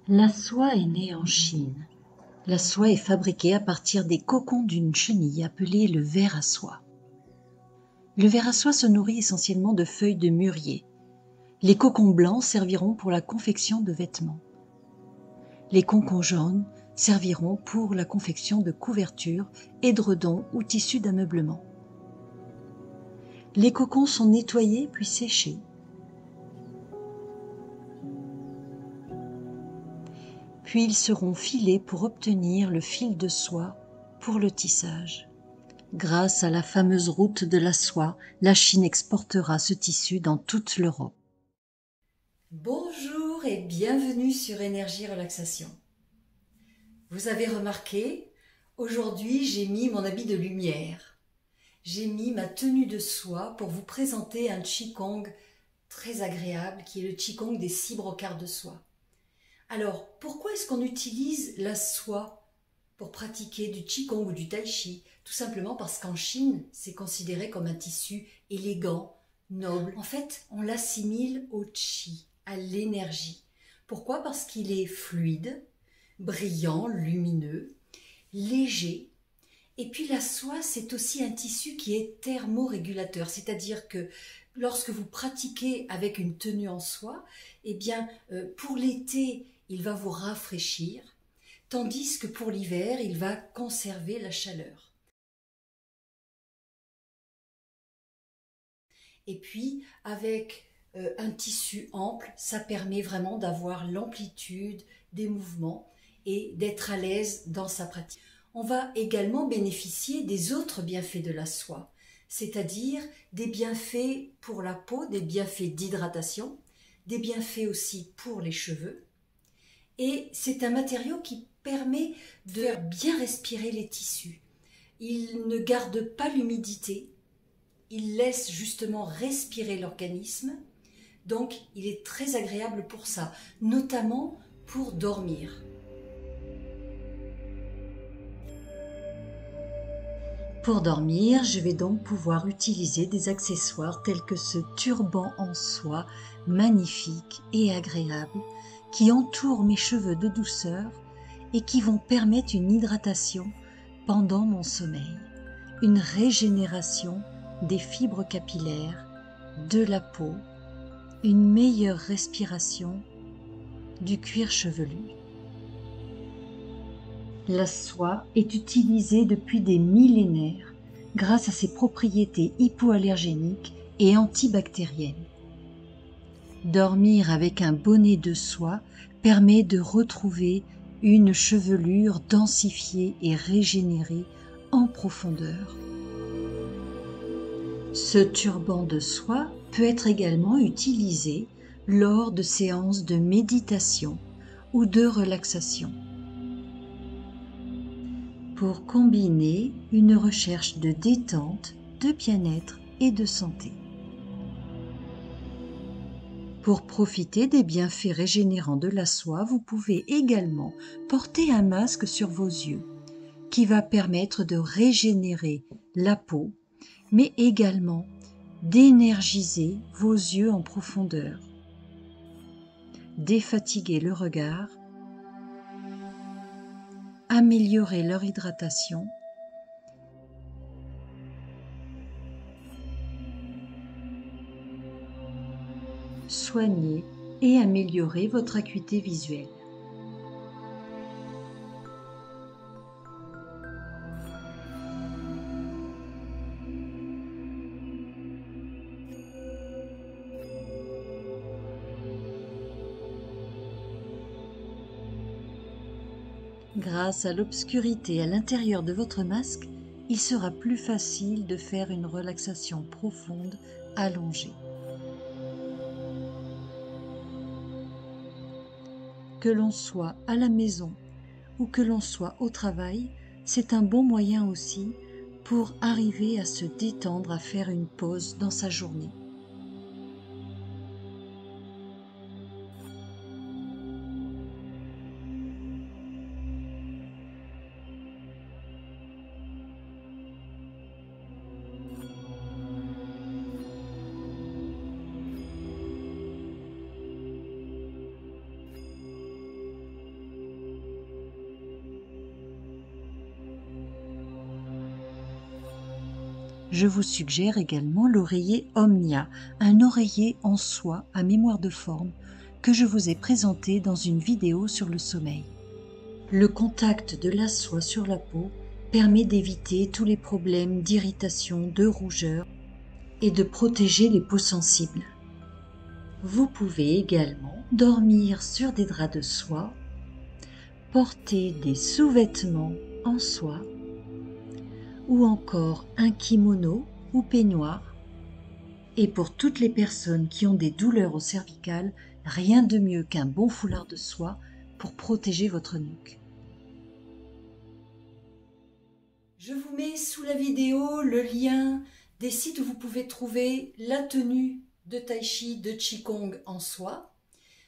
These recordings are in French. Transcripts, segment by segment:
La soie est née en Chine. La soie est fabriquée à partir des cocons d'une chenille appelée le ver à soie. Le ver à soie se nourrit essentiellement de feuilles de mûrier. Les cocons blancs serviront pour la confection de vêtements. Les cocons jaunes serviront pour la confection de couvertures, édredons ou tissus d'ameublement. Les cocons sont nettoyés puis séchés. Puis ils seront filés pour obtenir le fil de soie pour le tissage. Grâce à la fameuse route de la soie, la Chine exportera ce tissu dans toute l'Europe. Bonjour et bienvenue sur Énergie Relaxation. Vous avez remarqué, aujourd'hui j'ai mis mon habit de lumière. J'ai mis ma tenue de soie pour vous présenter un Qigong très agréable qui est le Qigong des 6 brocarts de soie. Alors, pourquoi est-ce qu'on utilise la soie pour pratiquer du Qigong ou du Tai Chi? Tout simplement parce qu'en Chine, c'est considéré comme un tissu élégant, noble. En fait, on l'assimile au Qi, à l'énergie. Pourquoi? Parce qu'il est fluide, brillant, lumineux, léger. Et puis la soie, c'est aussi un tissu qui est thermorégulateur, c'est-à-dire que lorsque vous pratiquez avec une tenue en soie, eh bien, pour l'été, il va vous rafraîchir, tandis que pour l'hiver, il va conserver la chaleur. Et puis, avec un tissu ample, ça permet vraiment d'avoir l'amplitude des mouvements et d'être à l'aise dans sa pratique. On va également bénéficier des autres bienfaits de la soie, c'est-à-dire des bienfaits pour la peau, des bienfaits d'hydratation, des bienfaits aussi pour les cheveux. Et c'est un matériau qui permet de faire bien respirer les tissus. Il ne garde pas l'humidité, il laisse justement respirer l'organisme, donc il est très agréable pour ça, notamment pour dormir. Pour dormir, je vais donc pouvoir utiliser des accessoires tels que ce turban en soie magnifique et agréable qui entoure mes cheveux de douceur et qui vont permettre une hydratation pendant mon sommeil, une régénération des fibres capillaires, de la peau, une meilleure respiration du cuir chevelu. La soie est utilisée depuis des millénaires grâce à ses propriétés hypoallergéniques et antibactériennes. Dormir avec un bonnet de soie permet de retrouver une chevelure densifiée et régénérée en profondeur. Ce turban de soie peut être également utilisé lors de séances de méditation ou de relaxation, pour combiner une recherche de détente, de bien-être et de santé. Pour profiter des bienfaits régénérants de la soie, vous pouvez également porter un masque sur vos yeux qui va permettre de régénérer la peau, mais également d'énergiser vos yeux en profondeur, défatiguer le regard, améliorer leur hydratation, soigner et améliorer votre acuité visuelle. Grâce à l'obscurité à l'intérieur de votre masque, il sera plus facile de faire une relaxation profonde, allongée. Que l'on soit à la maison ou que l'on soit au travail, c'est un bon moyen aussi pour arriver à se détendre, à faire une pause dans sa journée. Je vous suggère également l'oreiller Omnia, un oreiller en soie à mémoire de forme que je vous ai présenté dans une vidéo sur le sommeil. Le contact de la soie sur la peau permet d'éviter tous les problèmes d'irritation, de rougeur et de protéger les peaux sensibles. Vous pouvez également dormir sur des draps de soie, porter des sous-vêtements en soie ou encore un kimono ou peignoir. Et pour toutes les personnes qui ont des douleurs au cervical, rien de mieux qu'un bon foulard de soie pour protéger votre nuque. Je vous mets sous la vidéo le lien des sites où vous pouvez trouver la tenue de Tai Chi, de Qigong en soie.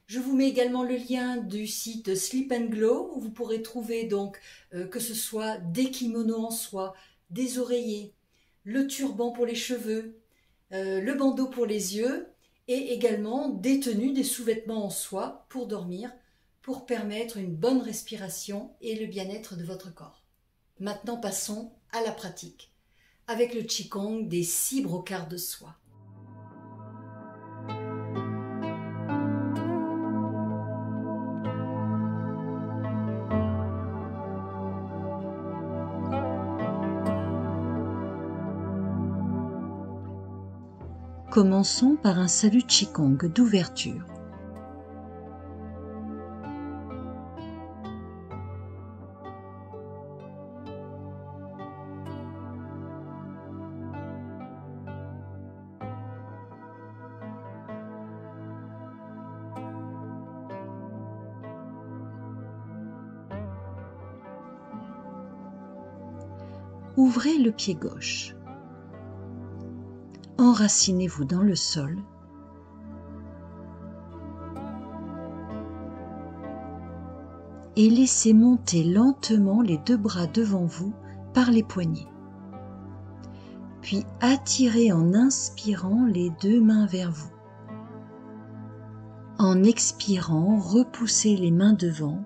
Je vous mets également le lien du site Sleep & Glow où vous pourrez trouver donc que ce soit des kimonos en soie, des oreillers, le turban pour les cheveux, le bandeau pour les yeux et également des tenues, des sous-vêtements en soie pour dormir, pour permettre une bonne respiration et le bien-être de votre corps. Maintenant passons à la pratique, avec le Qigong des 6 brocarts de soie. Commençons par un salut Qigong d'ouverture. Ouvrez le pied gauche. Enracinez-vous dans le sol. Et laissez monter lentement les 2 bras devant vous par les poignets. Puis attirez en inspirant les 2 mains vers vous. En expirant, repoussez les mains devant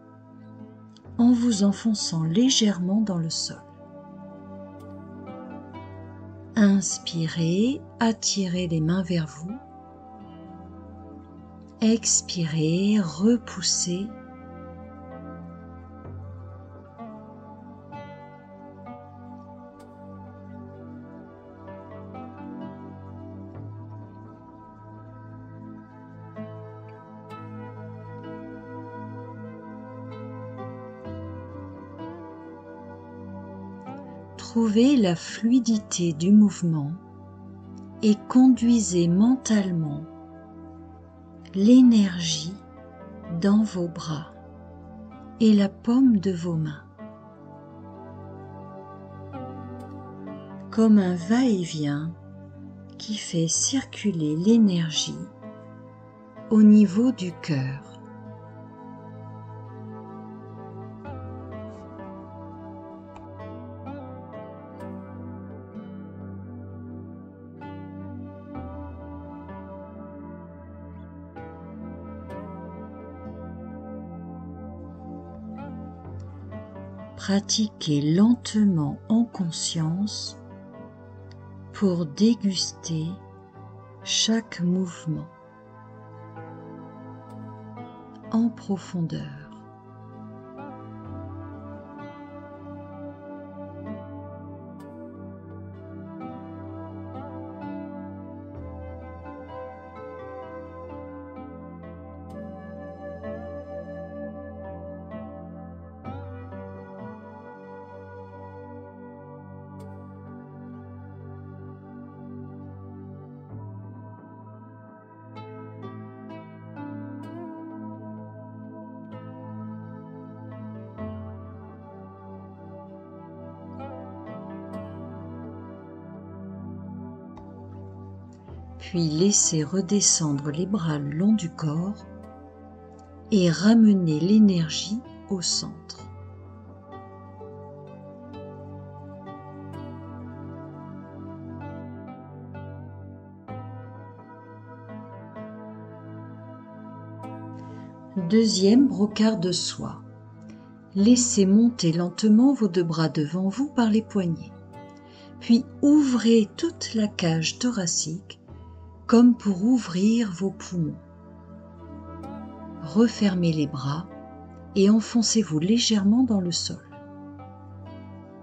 en vous enfonçant légèrement dans le sol. Inspirez, attirez les mains vers vous. Expirez, repoussez. Trouvez la fluidité du mouvement et conduisez mentalement l'énergie dans vos bras et la paume de vos mains. Comme un va-et-vient qui fait circuler l'énergie au niveau du cœur. Pratiquez lentement en conscience pour déguster chaque mouvement en profondeur. Puis laissez redescendre les bras le long du corps et ramenez l'énergie au centre. Deuxième brocart de soie. Laissez monter lentement vos 2 bras devant vous par les poignets. Puis ouvrez toute la cage thoracique comme pour ouvrir vos poumons. Refermez les bras et enfoncez-vous légèrement dans le sol.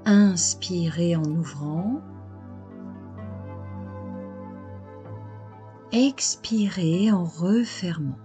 Inspirez en ouvrant. Expirez en refermant.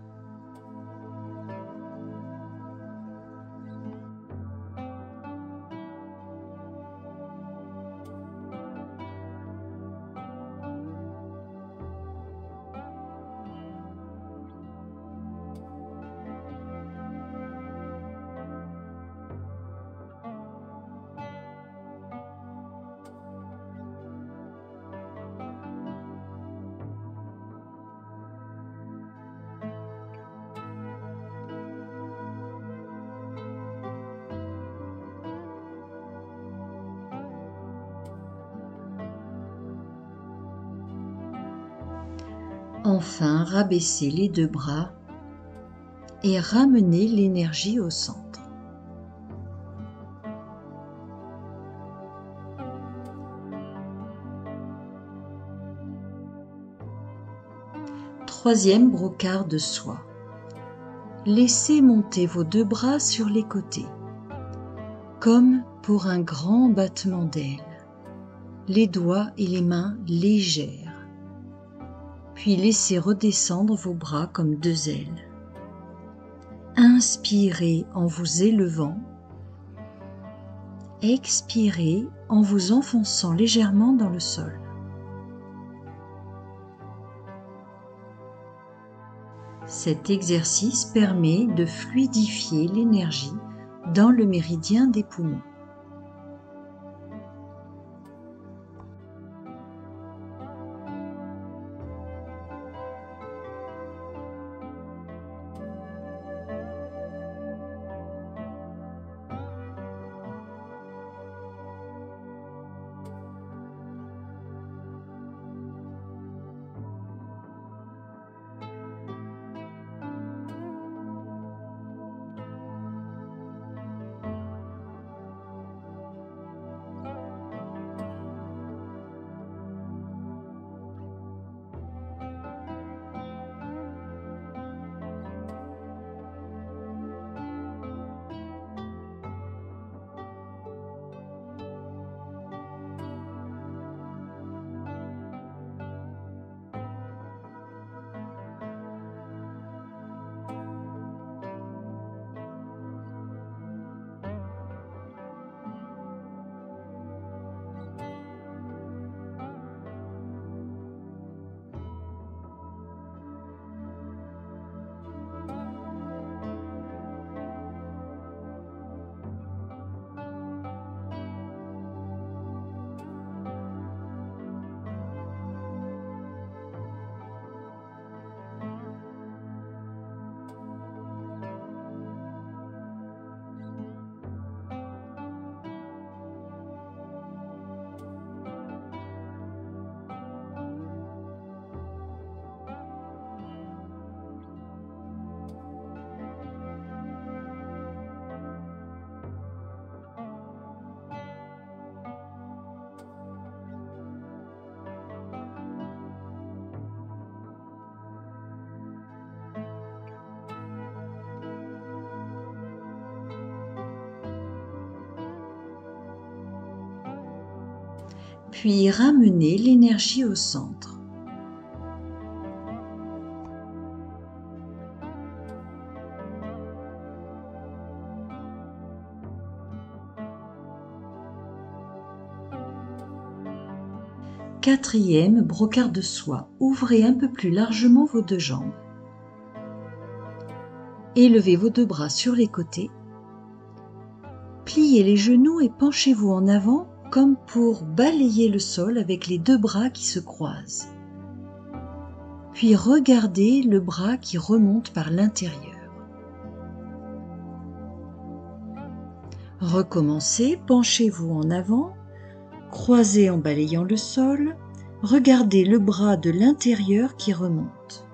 Enfin, rabaissez les deux bras et ramenez l'énergie au centre. Troisième brocart de soie. Laissez monter vos deux bras sur les côtés, comme pour un grand battement d'ailes, les doigts et les mains légères. Puis laissez redescendre vos bras comme deux ailes. Inspirez en vous élevant. Expirez en vous enfonçant légèrement dans le sol. Cet exercice permet de fluidifier l'énergie dans le méridien des poumons. Puis ramenez l'énergie au centre. Quatrième brocart de soie. Ouvrez un peu plus largement vos deux jambes. Élevez vos deux bras sur les côtés. Pliez les genoux et penchez-vous en avant comme pour balayer le sol avec les deux bras qui se croisent. Puis regardez le bras qui remonte par l'intérieur. Recommencez, penchez-vous en avant, croisez en balayant le sol, regardez le bras de l'intérieur qui remonte.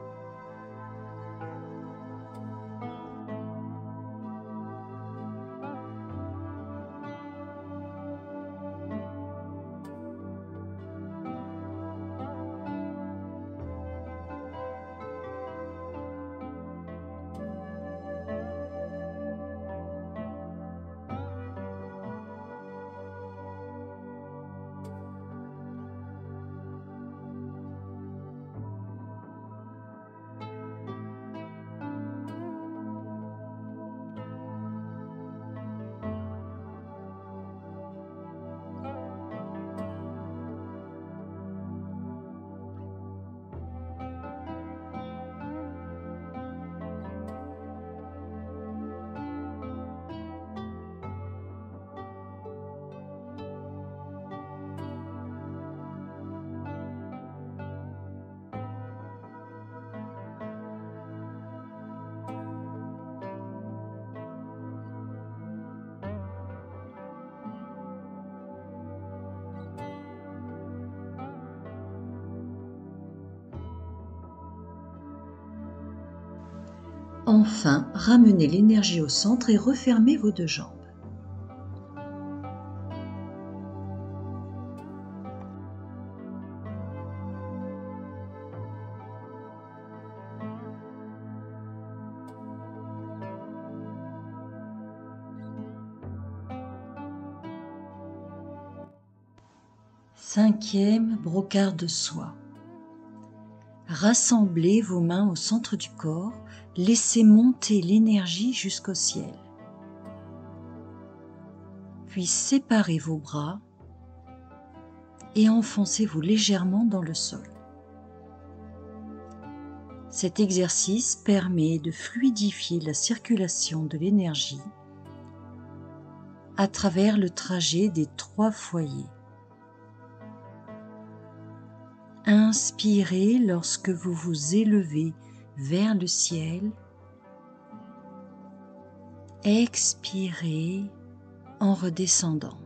Enfin, ramenez l'énergie au centre et refermez vos deux jambes. Cinquième brocart de soie. Rassemblez vos mains au centre du corps, laissez monter l'énergie jusqu'au ciel. Puis séparez vos bras et enfoncez-vous légèrement dans le sol. Cet exercice permet de fluidifier la circulation de l'énergie à travers le trajet des 3 foyers. Inspirez lorsque vous vous élevez vers le ciel. Expirez en redescendant.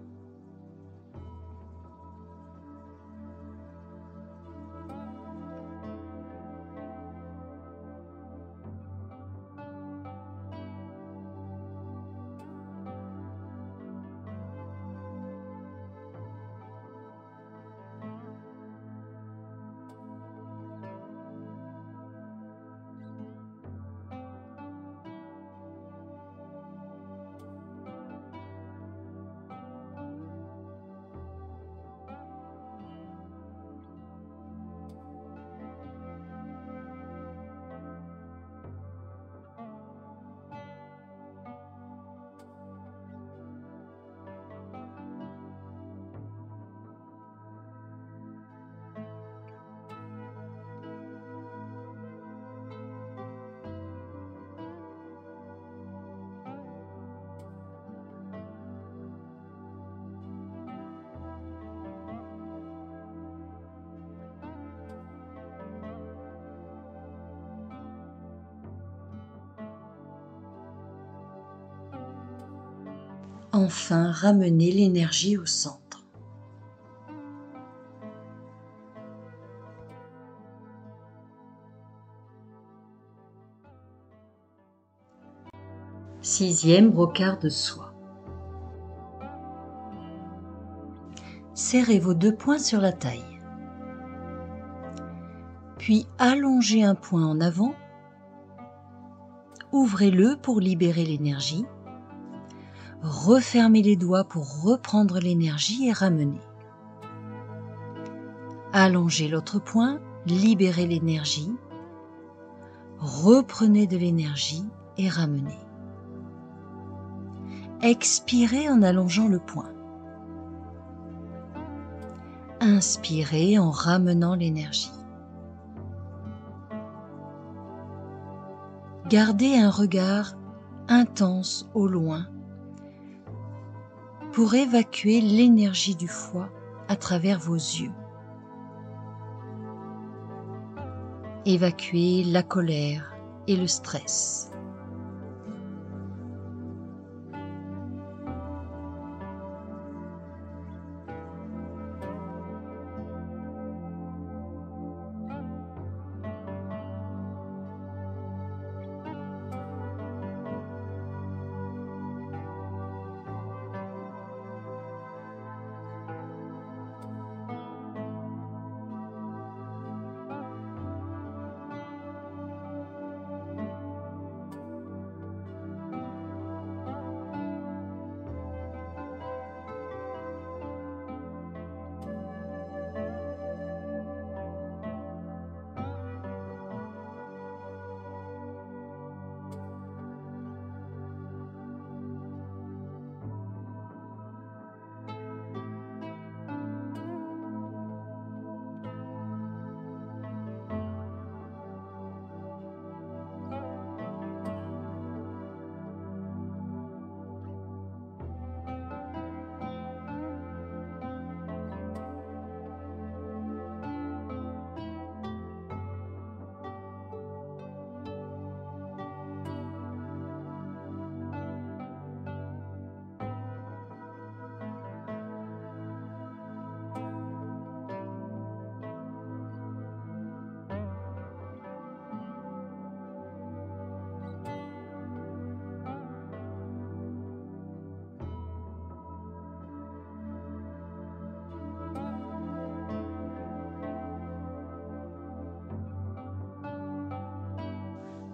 Enfin, ramenez l'énergie au centre. Sixième brocart de soie. Serrez vos 2 poings sur la taille. Puis allongez un poing en avant. Ouvrez-le pour libérer l'énergie. Refermez les doigts pour reprendre l'énergie et ramener. Allongez l'autre poing, libérez l'énergie. Reprenez de l'énergie et ramenez. Expirez en allongeant le poing. Inspirez en ramenant l'énergie. Gardez un regard intense au loin pour évacuer l'énergie du foie à travers vos yeux. Évacuez la colère et le stress.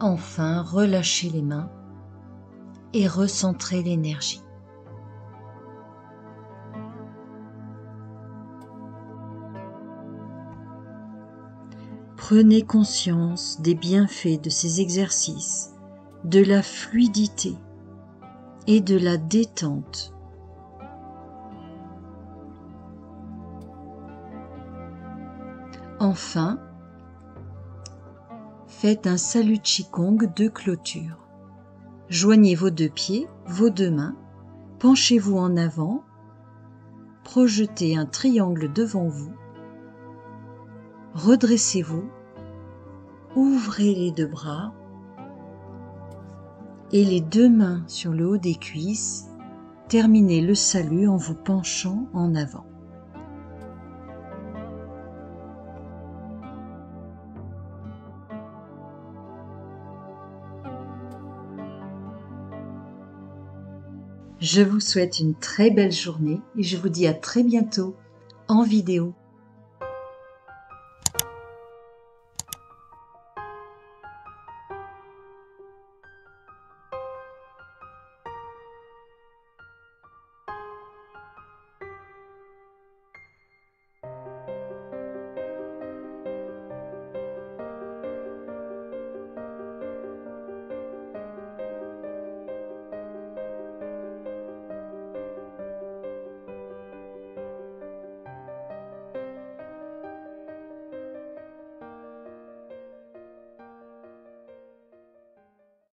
Enfin, relâchez les mains et recentrez l'énergie. Prenez conscience des bienfaits de ces exercices, de la fluidité et de la détente. Enfin, faites un salut Qigong de clôture. Joignez vos deux pieds, vos deux mains, penchez-vous en avant, projetez un triangle devant vous, redressez-vous, ouvrez les deux bras et les deux mains sur le haut des cuisses, terminez le salut en vous penchant en avant. Je vous souhaite une très belle journée et je vous dis à très bientôt en vidéo.